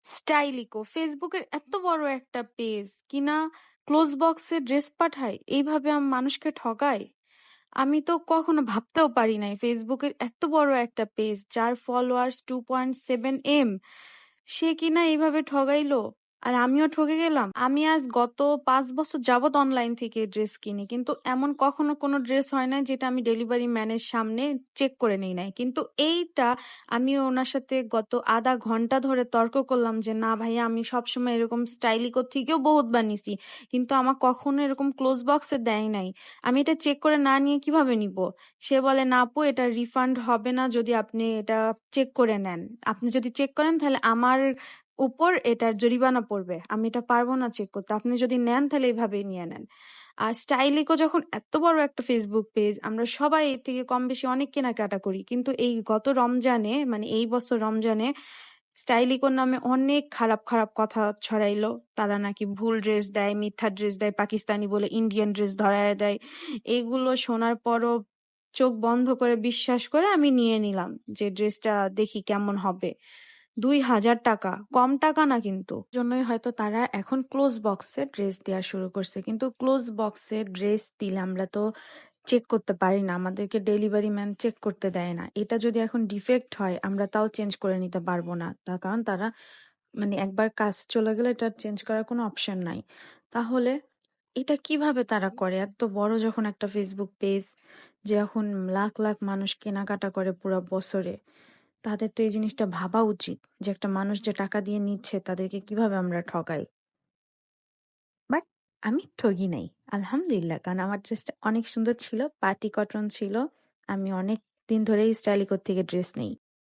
স্টাইলিকো ফেসবুকের এত বড় একটা পেজ কিনা ক্লোজ বক্সে ড্রেস পাঠায়, এইভাবে মানুষকে ঠকায়। আমি তো কখনো ভাবতেও পারি নাই ফেসবুকের এত বড় একটা পেজ যার ফলোয়ার্স 2.7 M সে কিনা এইভাবে ঠগাইলো। আর আমিও ঠকে গেলাম। আমি আজ গত 5 বছর যাবত অনলাইন থেকে ড্রেস কিনি, কিন্তু এমন কখনো কোনো ড্রেস হয় না যেটা আমি ডেলিভারি ম্যানের সামনে চেক করে নেই নাই। কিন্তু এইটা আমি ওনার সাথে গত আধা ঘন্টা ধরে তর্ক করলাম যে না ভাইয়া, আমি সবসময় এরকম স্টাইলিকো থেকেও বহুত বানিয়েছি, কিন্তু আমার কখনো এরকম ক্লোজ বক্সে দেয় নাই। আমি এটা চেক করে না নিয়ে কিভাবে নিব? সে বলে না আপু, এটা রিফান্ড হবে না যদি আপনি এটা চেক করে নেন। আপনি যদি চেক করেন তাহলে আমার উপর এটার জরিমানা পড়বে, আমি এটা পারবো না চেক করতে, আপনি যদি নেন তাহলে এইভাবেই নিয়ে নেন। আর স্টাইলিকো যখন এত বড় একটা ফেসবুক পেজ, আমরা সবাই এর থেকে কম বেশি অনেক কেনাকাটা করি, কিন্তু এই গত রমজানে, মানে এই বছর রমজানে স্টাইলিকোর নামে অনেক খারাপ খারাপ কথা ছড়াইলো। তারা নাকি ভুল ড্রেস দেয়, মিথ্যা ড্রেস দেয়, পাকিস্তানি বলে ইন্ডিয়ান ড্রেস ধরায় দেয়। এগুলো শোনার পরও চোখ বন্ধ করে বিশ্বাস করে আমি নিয়ে নিলাম যে ড্রেসটা দেখি কেমন হবে। 2,000 টাকা, কম টাকা না কিন্তু। জন্যই হয়তো তারা এখন ক্লোজ বক্সে ড্রেস দেওয়া শুরু করছে, কিন্তু ক্লোজ বক্সে ড্রেস দিলে আমরা তো চেক করতে পারি না, আমাদেরকে ডেলিভারি ম্যান চেক করতে দেয় না। এটা যদি এখন ডিফেক্ট হয় আমরা তাও চেঞ্জ করে নিতে পারবো না, তার কারণ তারা মানে একবার কাজ চলে গেলে এটা চেঞ্জ করার কোনো অপশন নাই। তাহলে এটা কিভাবে তারা করে? এত বড় যখন একটা ফেসবুক পেজ, যে এখন লাখ লাখ মানুষ কেনাকাটা করে পুরো বছরে, তাদের তো এই জিনিসটা ভাবা উচিত যে একটা মানুষ যে টাকা দিয়ে নিচ্ছে তাদেরকে কিভাবে আমরা ঠকাই। বাট আমি ঠগি নাই, আলহামদুলিল্লাহ, কারণ আমার ড্রেসটা অনেক সুন্দর ছিল, পার্টি কটন ছিল। আমি অনেক দিন ধরেই স্টাইলিকোর থেকে ড্রেস নেই।